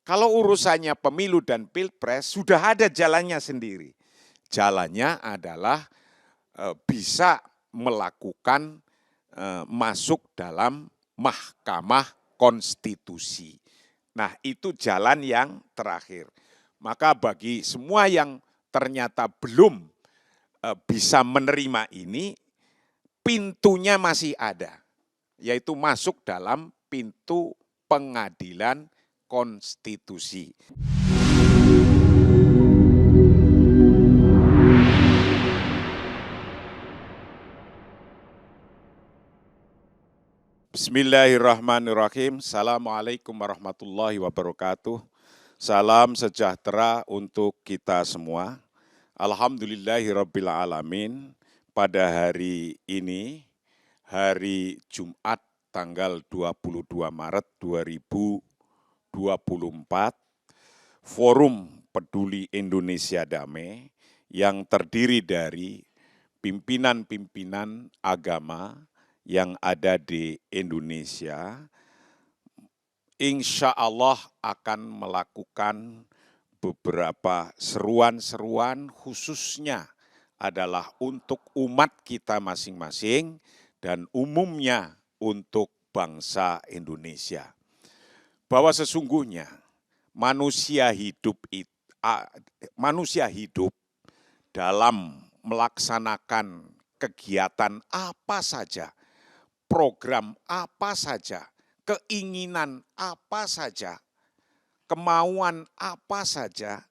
Kalau urusannya pemilu dan pilpres sudah ada jalannya sendiri. Jalannya adalah bisa melakukan masuk dalam Mahkamah Konstitusi. Nah, itu jalan yang terakhir. Maka bagi semua yang ternyata belum bisa menerima ini, pintunya masih ada, yaitu masuk dalam pintu pengadilan konstitusi. Bismillahirrahmanirrahim. Assalamualaikum warahmatullahi wabarakatuh. Salam sejahtera untuk kita semua. Alhamdulillahirabbil alamin. Pada hari ini, hari Jumat tanggal 22 Maret 2024, Forum Peduli Indonesia Damai yang terdiri dari pimpinan-pimpinan agama yang ada di Indonesia, insya Allah akan melakukan beberapa seruan-seruan, khususnya adalah untuk umat kita masing-masing dan umumnya untuk bangsa Indonesia. Bahwa sesungguhnya manusia hidup dalam melaksanakan kegiatan apa saja, program apa saja, keinginan apa saja, kemauan apa saja,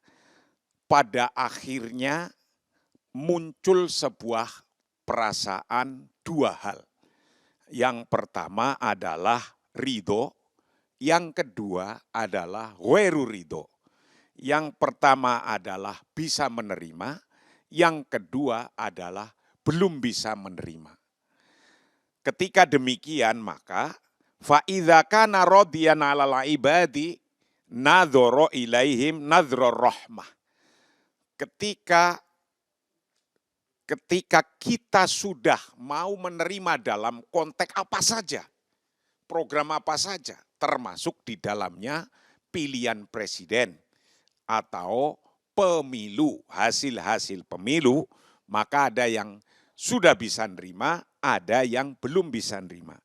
pada akhirnya muncul sebuah perasaan dua hal. Yang pertama adalah ridho, yang kedua adalah ghairu ridho. Yang pertama adalah bisa menerima, yang kedua adalah belum bisa menerima. Ketika demikian maka fa'idza kana radiyan 'alal ibadi nadzara ilaihim nadzrar rahmah. Ketika kita sudah mau menerima dalam konteks apa saja, program apa saja, termasuk di dalamnya pilihan presiden atau pemilu, hasil-hasil pemilu, maka ada yang sudah bisa nerima, ada yang belum bisa nerima.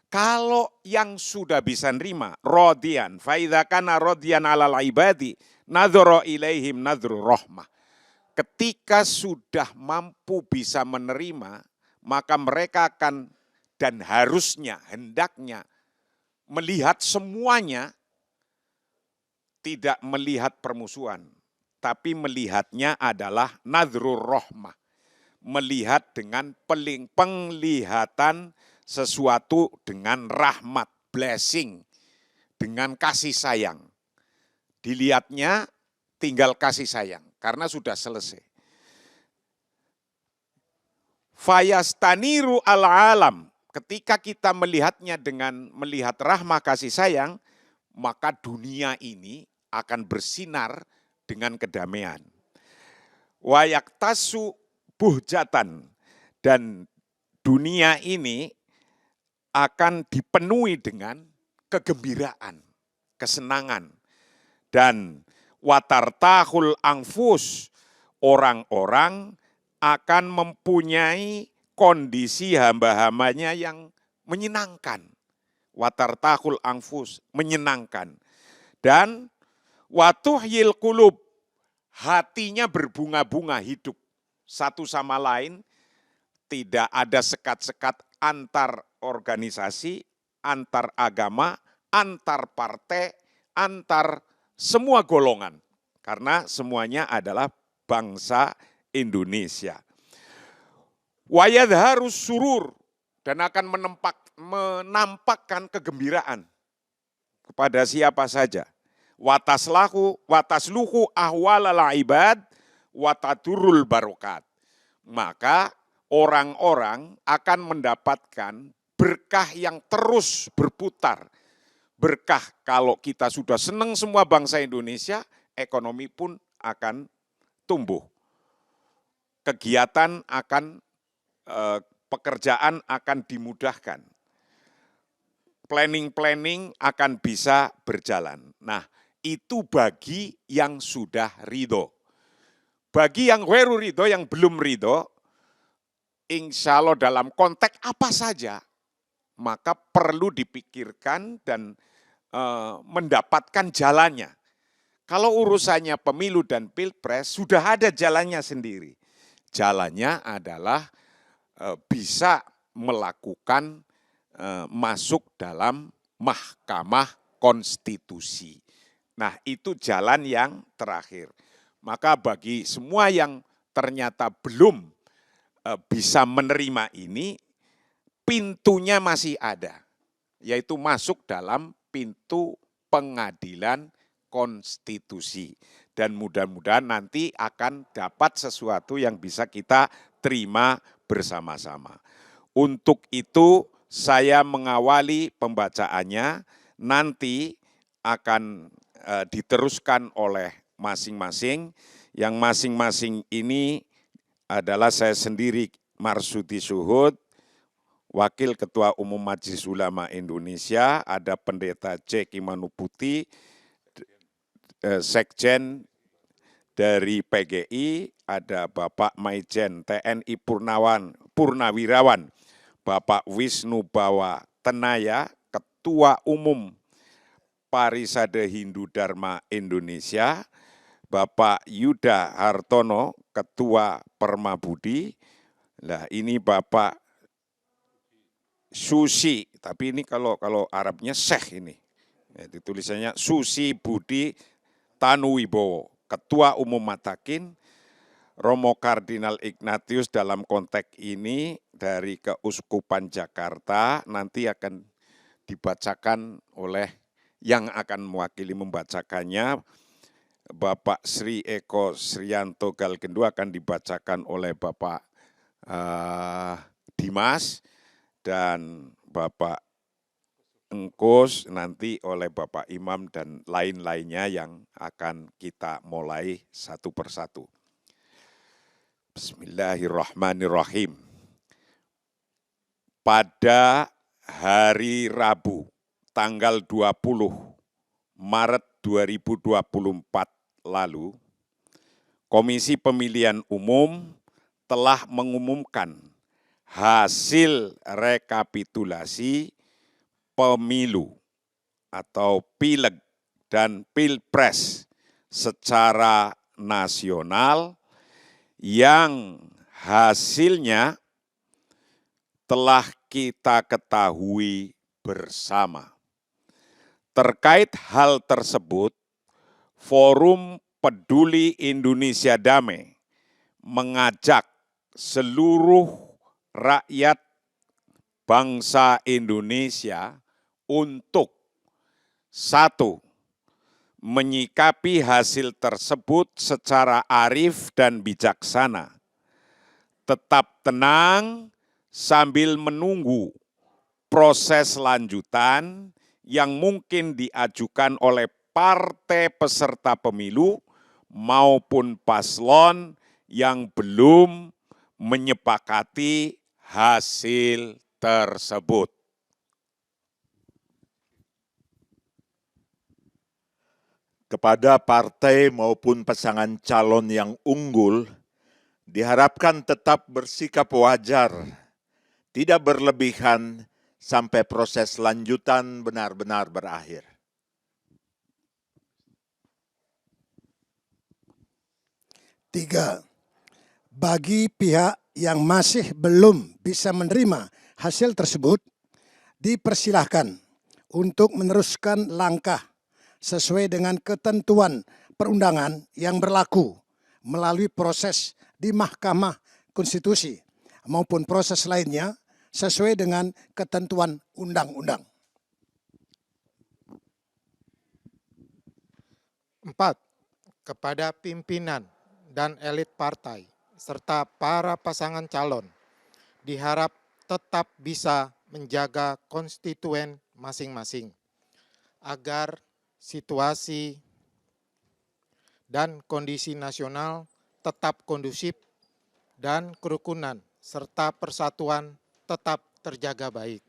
Kalau yang sudah bisa nerima, rodian, faidza kana rodian 'alal ibadi, nadzara ilaihim nadzrur rahmah. Ketika sudah mampu bisa menerima, maka mereka akan dan harusnya, hendaknya melihat semuanya, tidak melihat permusuhan, tapi melihatnya adalah nadzrur rahmah. Melihat dengan penglihatan sesuatu dengan rahmat, blessing, dengan kasih sayang. Dilihatnya tinggal kasih sayang, karena sudah selesai. Fayastaniru al-alam, ketika kita melihatnya dengan melihat rahmah kasih sayang, maka dunia ini akan bersinar dengan kedamaian. Wa yaktasu buhjatan, dan dunia ini akan dipenuhi dengan kegembiraan, kesenangan, dan watartahul anfus, orang-orang akan mempunyai kondisi hamba-hambanya yang menyenangkan. Watartahul anfus, menyenangkan. Dan watuhyil qulub, hatinya berbunga-bunga hidup satu sama lain, tidak ada sekat-sekat antar organisasi, antar agama, antar partai, antar semua golongan. Karena semuanya adalah bangsa Indonesia. Wayadharus surur, dan akan menampakkan kegembiraan kepada siapa saja. Watasluhu ahwalal ibad watadurul barokat. Maka orang-orang akan mendapatkan berkah yang terus berputar. Berkah kalau kita sudah senang semua bangsa Indonesia, ekonomi pun akan tumbuh. Kegiatan akan, pekerjaan akan dimudahkan. Planning akan bisa berjalan. Nah, itu bagi yang sudah ridho. Bagi yang weru ridho, yang belum ridho, insya Allah dalam konteks apa saja, maka perlu dipikirkan dan mendapatkan jalannya. Kalau urusannya pemilu dan pilpres, sudah ada jalannya sendiri. Jalannya adalah bisa melakukan masuk dalam Mahkamah Konstitusi. Nah, itu jalan yang terakhir. Maka bagi semua yang ternyata belum bisa menerima ini, pintunya masih ada, yaitu masuk dalam pintu pengadilan konstitusi. Dan mudah-mudahan nanti akan dapat sesuatu yang bisa kita terima bersama-sama. Untuk itu saya mengawali pembacaannya, nanti akan diteruskan oleh masing-masing. Yang masing-masing ini adalah saya sendiri, Marsudi Suhud, Wakil Ketua Umum Majelis Ulama Indonesia, ada Pendeta Ceki Manuputi, Sekjen dari PGI, ada Bapak Maijen TNI Purnawirawan, Bapak Wisnu Bawa Tenaya, Ketua Umum Parisade Hindu Dharma Indonesia, Bapak Yuda Hartono, Ketua Permabudi. Nah, ini Bapak Susi, tapi ini kalau Arabnya Syekh ini. Tulisannya Susi Budi Tanuwibowo, Ketua Umum Matakin. Romo Kardinal Ignatius dalam konteks ini dari Keuskupan Jakarta nanti akan dibacakan oleh yang akan mewakili membacakannya. Bapak Sri Eko Srianto Galgendo akan dibacakan oleh Bapak Dimas, dan Bapak Engkus nanti oleh Bapak Imam dan lain-lainnya yang akan kita mulai satu persatu. Bismillahirrahmanirrahim. Pada hari Rabu, tanggal 20 Maret 2024 lalu, Komisi Pemilihan Umum telah mengumumkan hasil rekapitulasi pemilu atau pileg dan pilpres secara nasional yang hasilnya telah kita ketahui bersama. Terkait hal tersebut, Forum Peduli Indonesia Damai mengajak seluruh rakyat bangsa Indonesia untuk satu, menyikapi hasil tersebut secara arif dan bijaksana, tetap tenang sambil menunggu proses lanjutan yang mungkin diajukan oleh partai peserta pemilu maupun paslon yang belum menyepakati hasil tersebut. Kepada partai maupun pasangan calon yang unggul, diharapkan tetap bersikap wajar, tidak berlebihan sampai proses lanjutan benar-benar berakhir. Tiga, bagi pihak yang masih belum bisa menerima hasil tersebut, dipersilahkan untuk meneruskan langkah sesuai dengan ketentuan perundangan yang berlaku melalui proses di Mahkamah Konstitusi maupun proses lainnya sesuai dengan ketentuan undang-undang. 4. Kepada pimpinan dan elit partai serta para pasangan calon diharap tetap bisa menjaga konstituen masing-masing agar situasi dan kondisi nasional tetap kondusif dan kerukunan serta persatuan tetap terjaga baik.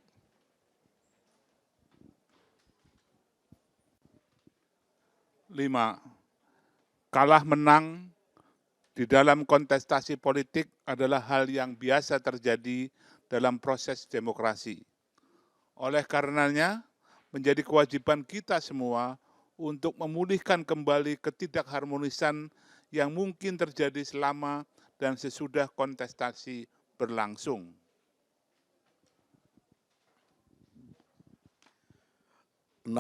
5. Kalah menang di dalam kontestasi politik adalah hal yang biasa terjadi dalam proses demokrasi. Oleh karenanya, menjadi kewajiban kita semua untuk memulihkan kembali ketidakharmonisan yang mungkin terjadi selama dan sesudah kontestasi berlangsung. 6.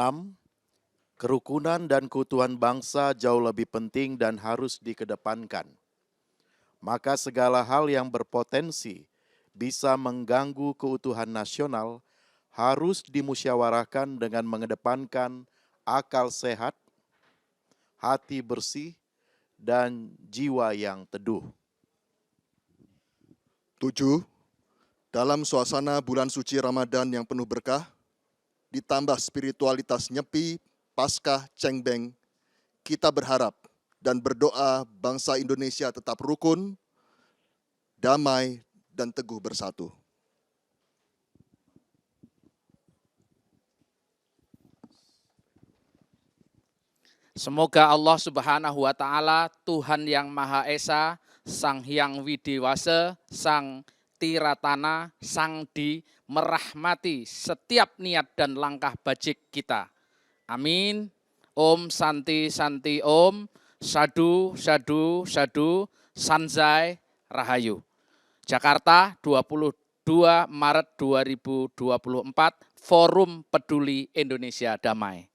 Kerukunan dan keutuhan bangsa jauh lebih penting dan harus dikedepankan. Maka segala hal yang berpotensi bisa mengganggu keutuhan nasional harus dimusyawarahkan dengan mengedepankan akal sehat, hati bersih, dan jiwa yang teduh. 7. Dalam suasana bulan suci Ramadan yang penuh berkah, ditambah spiritualitas Nyepi, Paskah, Cengbeng, kita berharap dan berdoa bangsa Indonesia tetap rukun, damai, dan teguh bersatu. Semoga Allah Subhanahu wa Ta'ala, Tuhan yang Maha Esa, Sang Hyang Widewasa, Sang Tiratana, Sang Di, merahmati setiap niat dan langkah bajik kita. Amin. Om Santi Santi Om, Sadu Sadu Sadu, Sanjay Rahayu. Jakarta, 22 Maret 2024, Forum Peduli Indonesia Damai.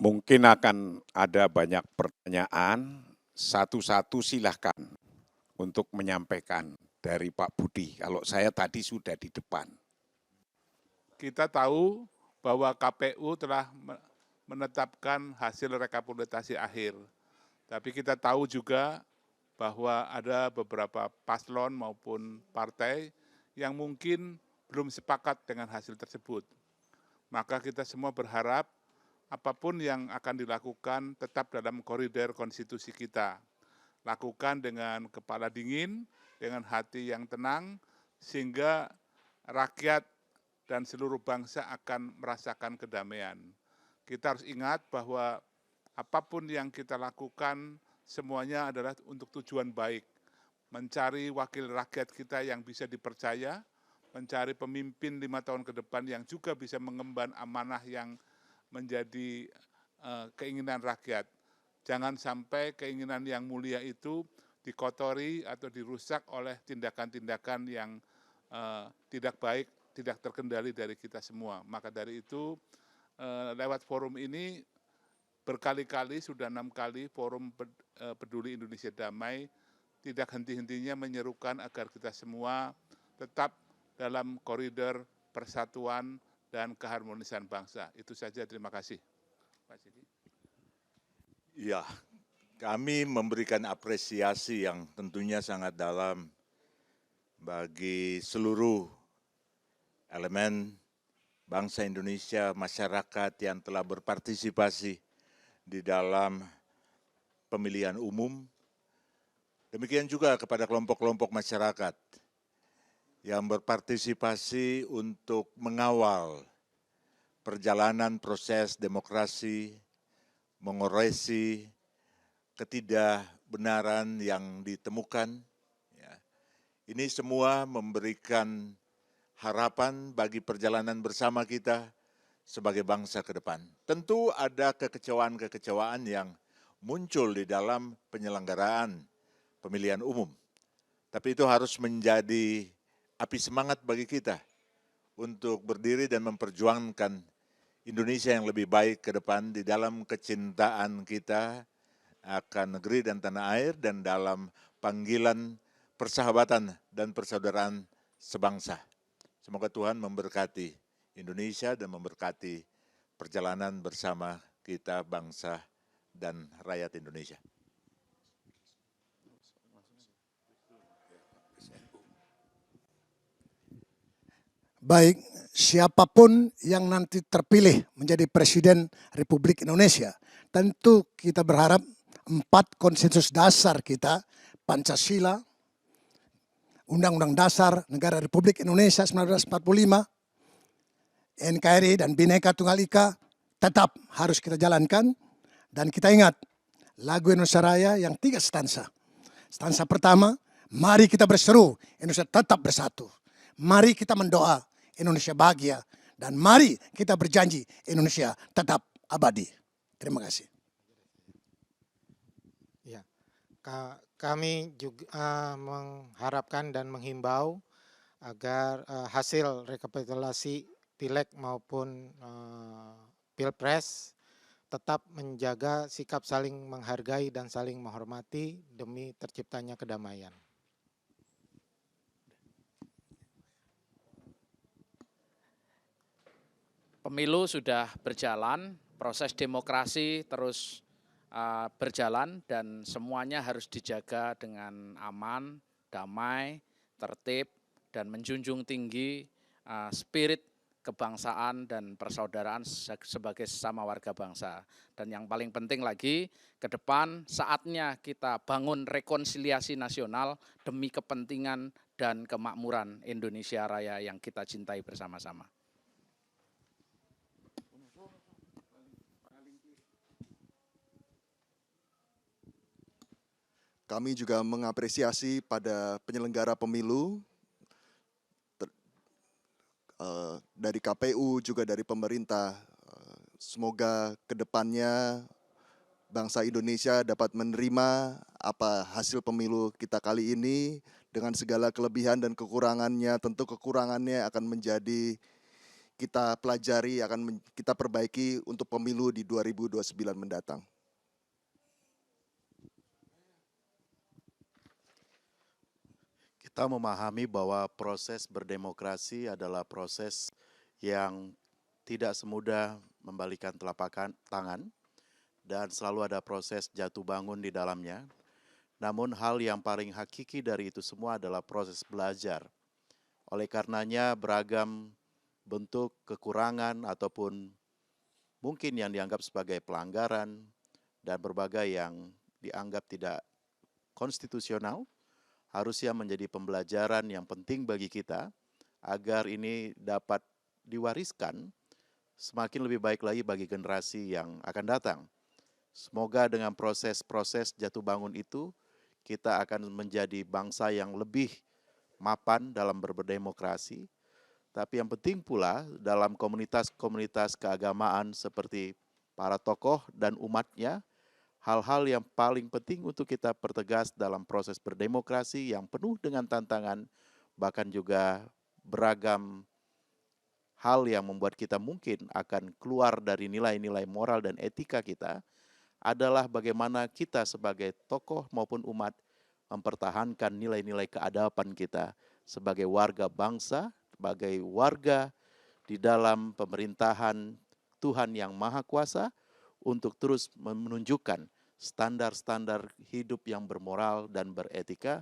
Mungkin akan ada banyak pertanyaan, satu-satu silahkan untuk menyampaikan dari Pak Budi. Kalau saya tadi sudah di depan. Kita tahu bahwa KPU telah menetapkan hasil rekapitulasi akhir. Tapi kita tahu juga bahwa ada beberapa paslon maupun partai yang mungkin belum sepakat dengan hasil tersebut. Maka kita semua berharap apapun yang akan dilakukan tetap dalam koridor konstitusi kita. Lakukan dengan kepala dingin, dengan hati yang tenang, sehingga rakyat dan seluruh bangsa akan merasakan kedamaian. Kita harus ingat bahwa apapun yang kita lakukan, semuanya adalah untuk tujuan baik. Mencari wakil rakyat kita yang bisa dipercaya, mencari pemimpin 5 tahun ke depan yang juga bisa mengemban amanah yang menjadi keinginan rakyat. Jangan sampai keinginan yang mulia itu dikotori atau dirusak oleh tindakan-tindakan yang tidak baik, tidak terkendali dari kita semua. Maka dari itu, lewat forum ini, berkali-kali, sudah 6 kali Forum Peduli Indonesia Damai, tidak henti-hentinya menyerukan agar kita semua tetap dalam koridor persatuan dan keharmonisan bangsa. Itu saja, terima kasih. Pak Sidi. Ya, kami memberikan apresiasi yang tentunya sangat dalam bagi seluruh elemen bangsa Indonesia, masyarakat yang telah berpartisipasi di dalam pemilihan umum. Demikian juga kepada kelompok-kelompok masyarakat yang berpartisipasi untuk mengawal perjalanan proses demokrasi, mengoreksi ketidakbenaran yang ditemukan. Ya. Ini semua memberikan harapan bagi perjalanan bersama kita sebagai bangsa ke depan. Tentu ada kekecewaan-kekecewaan yang muncul di dalam penyelenggaraan pemilihan umum. Tapi itu harus menjadi api semangat bagi kita untuk berdiri dan memperjuangkan Indonesia yang lebih baik ke depan di dalam kecintaan kita akan negeri dan tanah air dan dalam panggilan persahabatan dan persaudaraan sebangsa. Semoga Tuhan memberkati Indonesia dan memberkati perjalanan bersama kita bangsa dan rakyat Indonesia. Baik, siapapun yang nanti terpilih menjadi Presiden Republik Indonesia, tentu kita berharap 4 konsensus dasar kita, Pancasila, Undang-Undang Dasar Negara Republik Indonesia 1945, NKRI dan Bhinneka Tunggal Ika tetap harus kita jalankan. Dan kita ingat lagu Indonesia Raya yang 3 stansa. Stansa pertama, mari kita berseru Indonesia tetap bersatu. Mari kita mendoa Indonesia bahagia. Dan mari kita berjanji Indonesia tetap abadi. Terima kasih. Ya, kami juga mengharapkan dan menghimbau agar hasil rekapitulasi Pileg maupun Pilpres tetap menjaga sikap saling menghargai dan saling menghormati demi terciptanya kedamaian. Pemilu sudah berjalan, proses demokrasi terus berjalan dan semuanya harus dijaga dengan aman, damai, tertib, dan menjunjung tinggi spirit kebangsaan dan persaudaraan sebagai sesama warga bangsa. Dan yang paling penting lagi, ke depan saatnya kita bangun rekonsiliasi nasional demi kepentingan dan kemakmuran Indonesia Raya yang kita cintai bersama-sama. Kami juga mengapresiasi pada penyelenggara pemilu, dari KPU juga dari pemerintah. Semoga kedepannya bangsa Indonesia dapat menerima apa hasil pemilu kita kali ini dengan segala kelebihan dan kekurangannya. Tentu kekurangannya akan menjadi kita pelajari, akan kita perbaiki untuk pemilu di 2029 mendatang. Kita memahami bahwa proses berdemokrasi adalah proses yang tidak semudah membalikan telapak tangan dan selalu ada proses jatuh bangun di dalamnya. Namun hal yang paling hakiki dari itu semua adalah proses belajar. Oleh karenanya beragam bentuk kekurangan ataupun mungkin yang dianggap sebagai pelanggaran dan berbagai yang dianggap tidak konstitusional harusnya menjadi pembelajaran yang penting bagi kita agar ini dapat diwariskan semakin lebih baik lagi bagi generasi yang akan datang. Semoga dengan proses-proses jatuh bangun itu kita akan menjadi bangsa yang lebih mapan dalam berdemokrasi. Tapi yang penting pula dalam komunitas-komunitas keagamaan seperti para tokoh dan umatnya, hal-hal yang paling penting untuk kita pertegas dalam proses berdemokrasi yang penuh dengan tantangan, bahkan juga beragam hal yang membuat kita mungkin akan keluar dari nilai-nilai moral dan etika kita, adalah bagaimana kita sebagai tokoh maupun umat mempertahankan nilai-nilai keadaban kita sebagai warga bangsa, sebagai warga di dalam pemerintahan Tuhan yang Maha Kuasa, untuk terus menunjukkan standar-standar hidup yang bermoral dan beretika,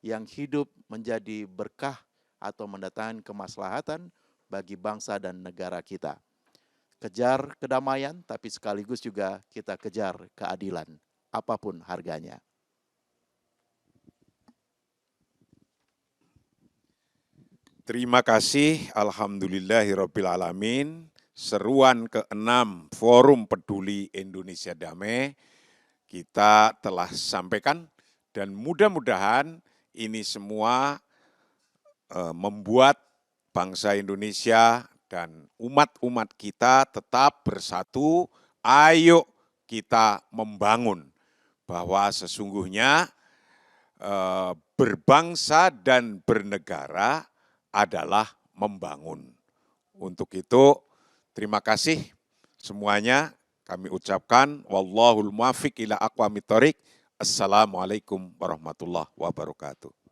yang hidup menjadi berkah atau mendatangkan kemaslahatan bagi bangsa dan negara kita. Kejar kedamaian, tapi sekaligus juga kita kejar keadilan, apapun harganya. Terima kasih, alhamdulillahirrabbilalamin. Seruan ke-6 Forum Peduli Indonesia Damai kita telah sampaikan dan mudah-mudahan ini semua membuat bangsa Indonesia dan umat-umat kita tetap bersatu. Ayo kita membangun bahwa sesungguhnya berbangsa dan bernegara adalah membangun. Untuk itu, terima kasih semuanya. Kami ucapkan wallahul muwaffiq ila aqwamit thoriq. Assalamualaikum warahmatullahi wabarakatuh.